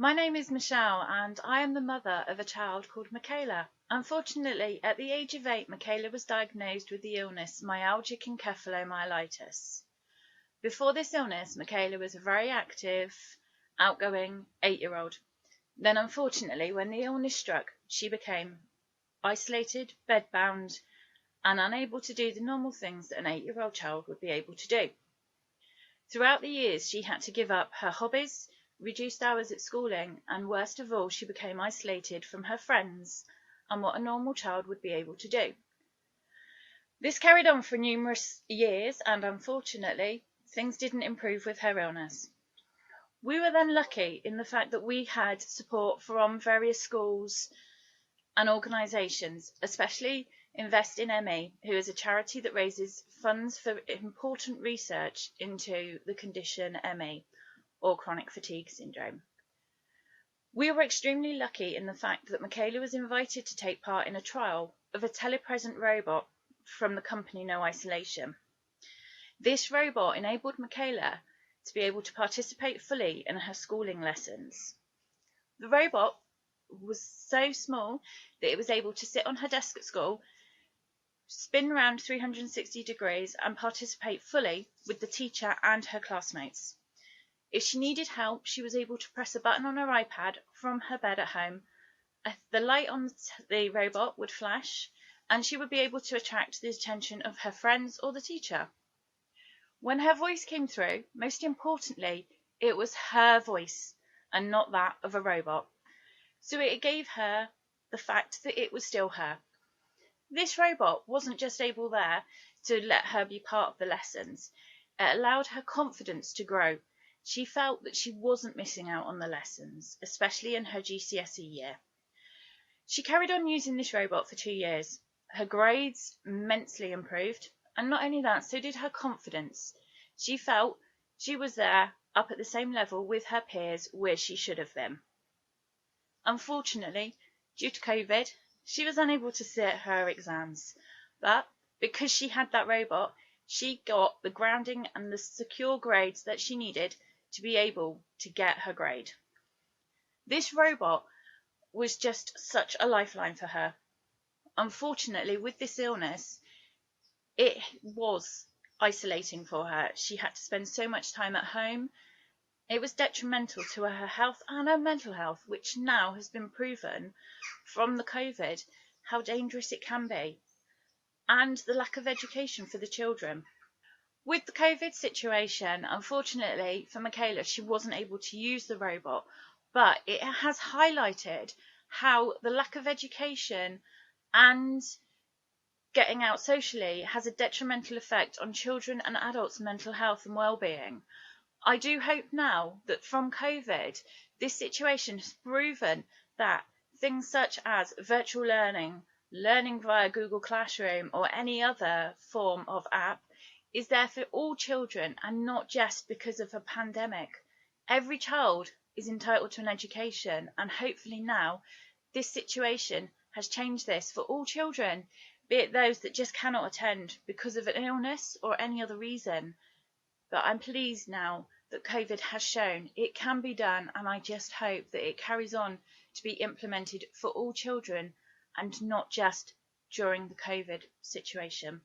My name is Michelle and I am the mother of a child called Michaela. Unfortunately, at the age of 8, Michaela was diagnosed with the illness myalgic encephalomyelitis. Before this illness, Michaela was a very active, outgoing 8-year-old. Then unfortunately, when the illness struck, she became isolated, bedbound, and unable to do the normal things that an 8-year-old child would be able to do. Throughout the years, she had to give up her hobbies, reduced hours at schooling, and worst of all, she became isolated from her friends and what a normal child would be able to do. This carried on for numerous years, and unfortunately, things didn't improve with her illness. We were then lucky in the fact that we had support from various schools and organisations, especially Invest in ME, who is a charity that raises funds for important research into the condition ME, or chronic fatigue syndrome. We were extremely lucky in the fact that Michaela was invited to take part in a trial of a telepresent robot from the company No Isolation. This robot enabled Michaela to be able to participate fully in her schooling lessons. The robot was so small that it was able to sit on her desk at school, spin around 360 degrees and participate fully with the teacher and her classmates. If she needed help, she was able to press a button on her iPad from her bed at home. The light on the robot would flash and she would be able to attract the attention of her friends or the teacher. When her voice came through, most importantly, it was her voice and not that of a robot. So it gave her the fact that it was still her. This robot wasn't just able there to let her be part of the lessons. It allowed her confidence to grow. She felt that she wasn't missing out on the lessons, especially in her GCSE year. She carried on using this robot for 2 years. Her grades immensely improved, and not only that, so did her confidence. She felt she was there, up at the same level with her peers where she should have been. Unfortunately, due to COVID, she was unable to sit her exams, but because she had that robot, she got the grounding and the secure grades that she needed to be able to get her grade. This robot was just such a lifeline for her. Unfortunately, with this illness, it was isolating for her. She had to spend so much time at home. It was detrimental to her health and her mental health, which now has been proven from the COVID how dangerous it can be, and the lack of education for the children. With the COVID situation, unfortunately for Michaela, she wasn't able to use the robot, but it has highlighted how the lack of education and getting out socially has a detrimental effect on children and adults' mental health and well-being. I do hope now that from COVID, this situation has proven that things such as virtual learning, learning via Google Classroom or any other form of app is there for all children and not just because of a pandemic. Every child is entitled to an education, and hopefully now this situation has changed this for all children, be it those that just cannot attend because of an illness or any other reason. But I'm pleased now that COVID has shown it can be done, and I just hope that it carries on to be implemented for all children and not just during the COVID situation.